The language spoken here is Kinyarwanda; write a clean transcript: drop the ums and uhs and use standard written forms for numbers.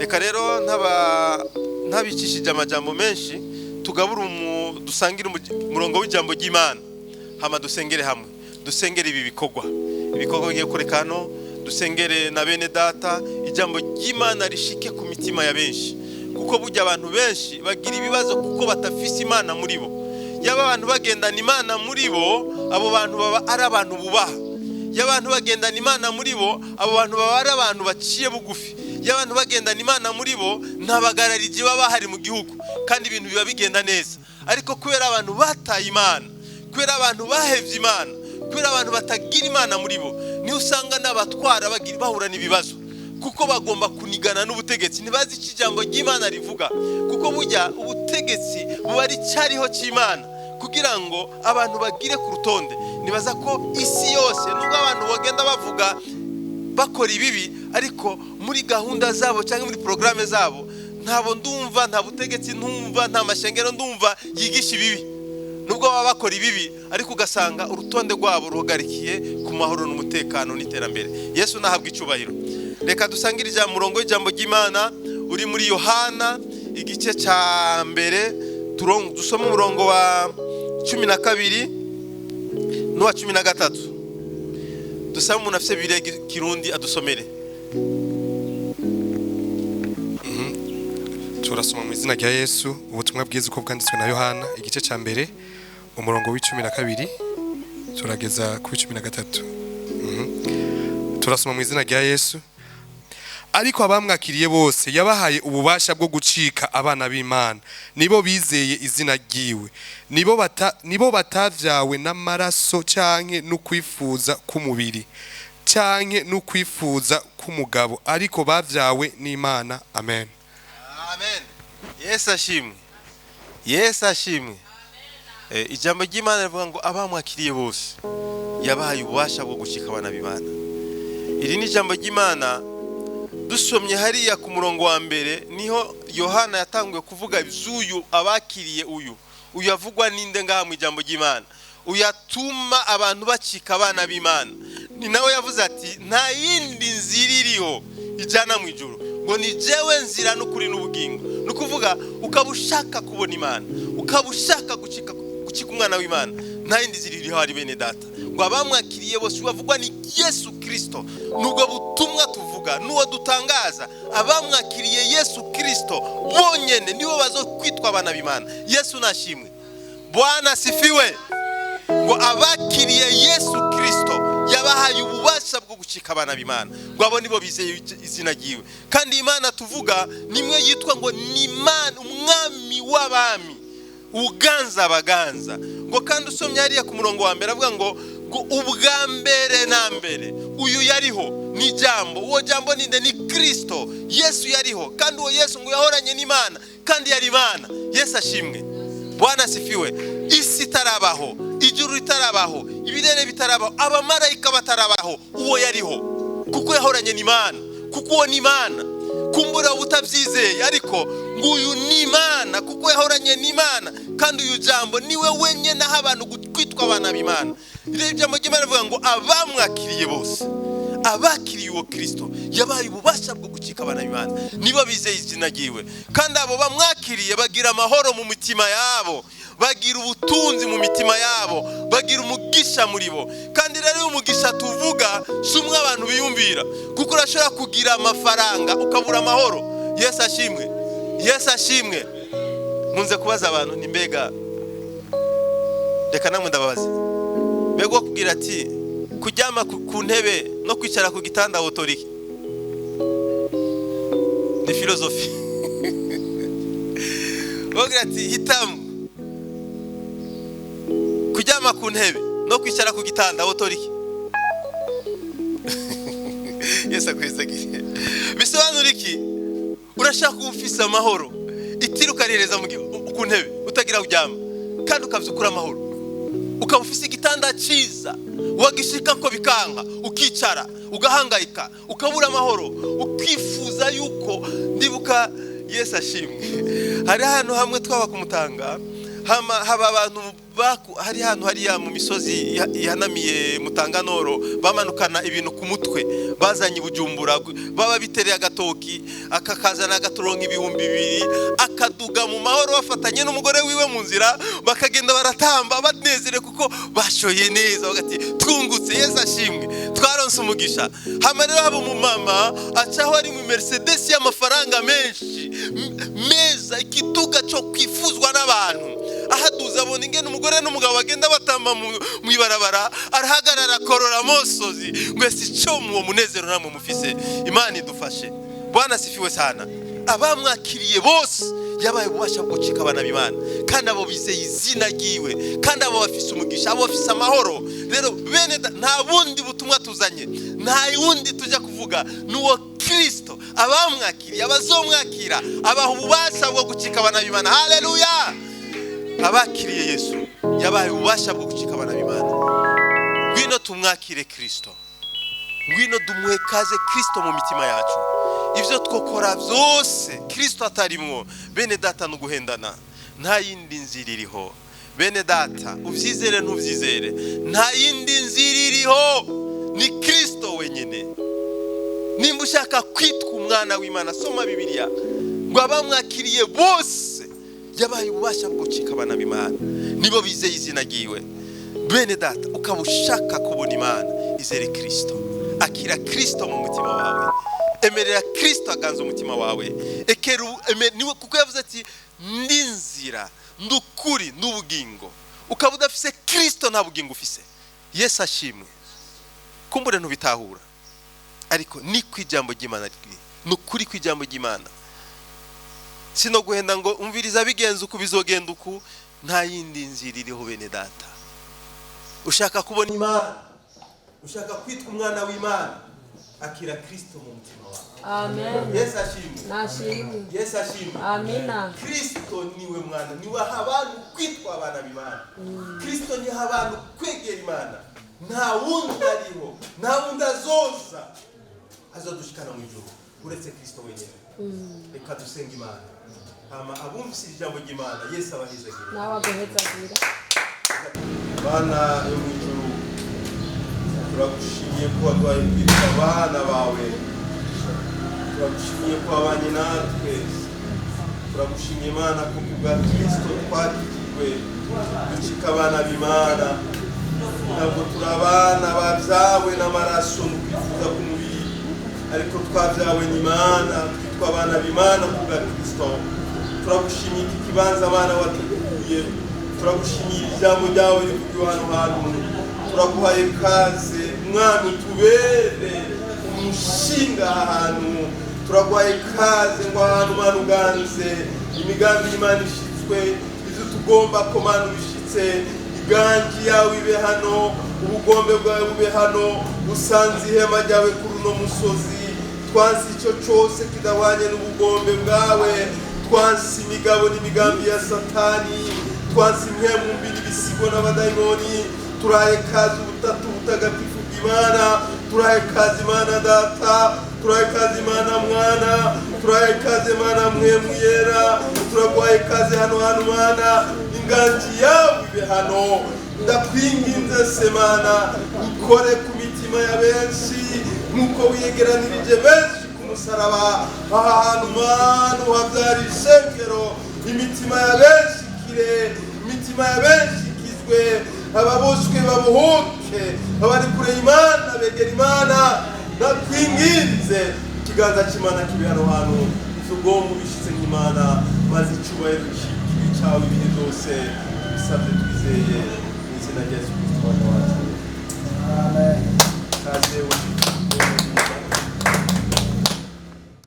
reka rero ntabicishije amajambo menshi tugabura dusangira umurongo w'ijambo ry'Imana hama dusengere hamwe dusengere ibi bikorwa bigiye kurekano dusengere na bene data ijambo ry'Imana rishike ku mitima ya benshi kuko burya abantu benshi bagira ibibazo kuko batafise Imana muri bo yaba abantu bagendana Imana muri bo abo bantu baba ari abantu bubaha y'abantu bagendana Imana muri bo abo bantu baba ari abantu baciye bugufi y'abantu bagendana Imana muri bo ntabagararije baba hari mu gihugu kandi ibintu biba bigenda neza ariko kubera abantu bataye Imana kubera abantu bahevye Imana kubera abantu batagira Imana muri bo ni usanga n'abatwara bahura n'ibibazo kuko bagomba kunigana n'ubutegetsi ntibazi ijambo ry'Imana rivuga kuko burya ubutegetsi buba ari cyariho cy'Imana kugira ngo abantu bagire ku rutonde nibaza ko isi yose nubwo abantu bagenda bavuga bakora ibibi ariko muri gahunda zabo cyangwa muri programme zabo ntabo ndumva nta butegetsi ntumva nta mashengero ndumva yigisha ibibi nubwo baba bakora ibibi ariko ugasanga urutonde rwabo ruhagarikiye ku mahoro n'umutekano n'iterambere Yesu nahabwa icubahiro reka dusangire murongo w'ijambo ry'Imana uri muri Yohana igice cya mbere dusoma umurongo wa 12 n'uwa 13 dusaba umuntu afite Bibiliya Kirundi adusomere. Turasoma mu izina rya Yesu ubutumwa bwiza uko bwanditswe na Yohana igice cya mbere umurongo w'12 turageza ku 13. Turasoma mu izina rya Yesu. Ariko abamwakiriye bose yabahaye ububasha bwo gucika abana b'Imana nibo bizeye izina ryiwe nibo batavyawe n'amaraso canke no kwifuza k'umubiri canke no kwifuza k'umugabo ariko bavyawe n'Imana. Amen. Amen. Yesu ashimwe. Ijambo ry'Imana rivuga ngo abamwakiriye bose yabahaye ububasha bwo gucika abana b'Imana. Iri ni ijambo ry'Imana dusomye hariya ku murongo wa mbere niho Yohana yatanguye kuvuga iby'uyu abakiriye uyu avugwa ninde ngaha mu ijambo ry'Imana uyatuma abantu bacika abana b'Imana ni nawe yavuze ati nta yindi nzira iriho ijana mu ijuru ngo ni jewe nzira n'ukuri n'ubugingo nukuvuga ukabushaka kubona Imana ukabushaka gucika umwana w'Imana nta yindi nzira iriho ari bene data ngo abamwakiriye bose bavugwa ni Yesu Kristo nubwo butumwa tuvuga nuwo dutangaza abamwakiriye Yesu Kristo bonyene nibo bazokwitwa abana b'Imana. Yesu nashimwe Bwana sifiwe ngo abakiriye Yesu Kristo yabahaye ububasha bwo gucika abana b'Imana ngo abo nibo bizeye izina ryiwe kandi Imana tuvuga nimwe yitwa ngo ni Imana umwami w'abami uganza abaganza ngo kandi usomye hariya ku murongo wa mbere avuga ngo ubwa mbere na mbere uyu yariho ni jambo uwo jambo ninde ni Kristo Yesu yariho kandi uwo Yesu ngo yahoranye n'Imana kandi yari Imana. Yesu ashimwe Bwana sifiwe. Isi tarabaho ijuru ritarabaho ibirere bitarabaho abamarayika batarabaho uwo yariho kuko yahoranye n'Imana kuko uwo ni Imana kumbura utabyizeye ariko nguyu ni Imana kuko yahoranye n'Imana kandi uyu jambo niwe wenyene naho abantu kwitwa abana b'Imana. Ijambo ry'Imana rivuga ngo abamwakiriye bose abakiriye uwo Kristo yabaye ububasha bwo gucika abana b'Imana nibo bizeye izina ryiwe kandi abo bamwakiriye bagira amahoro mu mitima yabo bagira ubutunzi mu mitima yabo bagira umugisha muri bo kandi rero umugisha tuvuga sumwe abantu biyumvira kuko urashobora kugira amafaranga ukabura amahoro. Yesu ashimwe. Yesu ashimwe. Munze kubaza abantu ni mbega reka namwe ndababaza mbega kugira ati kujyama ku ntebe no kwicara ku gitanda autoriki ni filosofi bagira ati hitamu kujyama ku ntebe no kwicara ku gitanda autoriki Yesu akwizagire bisobanura iki urashaka ufisa amahoro itiruka rereza ku ntebe utagira ujyama kandi ukavyukura amahoro ukaba ufise igitanda cyiza wagishika ko bikanka ukicara ugahangayika ukabura amahoro ukifuza yuko ndibuka Yesu ashimwe hari ahantu hamwe twaba kumutanga haba abantu hari ahantu hariya mu misozi ihanamiye Mutanganoro bamanukana ibintu ku mutwe bazanye Bujumbura baba bitereye agatoki akakazana agatoronka 2,000 akaduga mu mahoro bafatanye n'umugore wiwe mu nzira bakagenda baratamba banezere kuko bashoye neza bagati twungutse Yesu ashimwe twaronse umugisha. Hama rero haba umumama acaho ari mu Mercedes y'amafaranga menshi meza ikiduga cyo kwifuzwa n'abantu ahaduza abona ingene umugore n'umugabo bagenda batamba mu ibarabara arahagarara korora mosozi ngo ese cyo mu munezero namwe mufise. Imana idufashe. Bwana sifiwe sana. Abamwakiriye bose yabaye ubasha gucika abana b'Imana kandi abo bizeye izina ryiwe kandi abo bafise umugisha abo bafise amahoro. Rero bene nta bundi butumwa tuzanye nta wundi tujya kuvuga nuwo Kristo. Abamwakiriye abazomwakira abaha ubasha bwo gucika abana b'Imana. Haleluya. Abakiriye Yesu yabaye ubasha bwo gucika abana b'Imana. Ngwino tumwakire Kristo, ngwino dumuhe kaze Kristo mu mitima yacu. Ivyo twokora byose Kristo atarimwo bene data no guhendana nta yindi nzira iriho. Bene data uvyizere ntuvyizere nta yindi nzira iriho ni Kristo wenyene. Nimba ushaka kwitwa umwana w'Imana soma Bibiliya ngo abamwakiriye bose yabaye ubasha bwo gucika abana b'Imana nibo bizeye izina ryiwe. Bene data ukabushaka kubona Imana izere Kristo. Akira Kristo mu mutima wawe. Emerera Kristo aganza umutima wawe. Niwe kuko yavuze ati ndinzira ndukuri n'ubugingo. Ukaba udafise Kristo nta bugingo ufise. Yesu ashimwe. Kumbure ntubitahura ariko ni kwijambo ry'Imana ryi nukuri kwijambo ry'Imana. Sino guhenda ngo umviriza bigenza uko bizogenda uku nta yindi nzira iriho. Bene data ushaka kubona Imana ushaka kwitwa umwana w'Imana akira Kristo mu mutima wawe. Amen. Yesu ashimwe. Nashimwe. Yesu ashimwe. Amina. Kristo niwe mwana niwe abantu kwitwa abana b'Imana. Kristo ni abantu kwegera Imana. Nta wundi ariho nta wundi azoza azodushikana mu ijuru uretse Kristo wenyine. Reka dusenga Imana. Hama abumvise ijambo ry'Imana Yesu abahezagire. Nawe aguhezagira. Bana yo mu ijuru turagushimiye ko waduhaye kwitwa abana bawe. Turagushimiye ko wabanye natwe. Turagushimiye Imana ko kubwa Kristo twakijwe ducika abana b'Imana. Ntabwo turabana babyawe n'amaraso no kwifuza k'umubiri ariko twabyawe n'Imana twitwa abana b'Imana kubwa Kristo. Turagushimiye iki kibanza Mana wateguye. Turagushimiye ijambo ryawe rivugiwe hano hantu. Turaguhaye kaze mwami tubere umushinga ahantu. Turaguhaye kaze ngo ahantu Mana uganze imigambi y'Imana ishitswe izo tugomba ko Mana ubishitse. Iganji yawe ibe hano ubugombe bwawe bube hano. Usanze ihema ryawe kuri uno musozi. Twansi icyo cyose kidahwanye n'ubugombe bwawe. Twansi imigabo n'imigambi ya Satani. Twansi impemu mbi n'ibisigo n'abadayimoni. Turaye kazi ubutatu butagatifu bw'Imana. Turaye kazi Imana Data. Turaye kazi Imana Mwana. Turaye kazi Imana Mwemu Yera. Turaguhaye kazi hano Mana. Inganji yawe ibe hano. Ndakwinginze se Mana ukore ku mitima ya benshi nuko wiyegeranirije benshi ku musaraba. Aha hantu Mana uhabyara ishengero. Imitima ya benshi kire, imitima ya benshi kizwe. Ababoshwe babohoke, abari kure y'Imana begera Imana. Ndakwinginze ikiganza cy'Imana kibe hano hantu. Ivugomba ubishitse nk'Imana maze icyubahiro cyawe ibihe byose bisabye twizeye mu izina rya Yesu.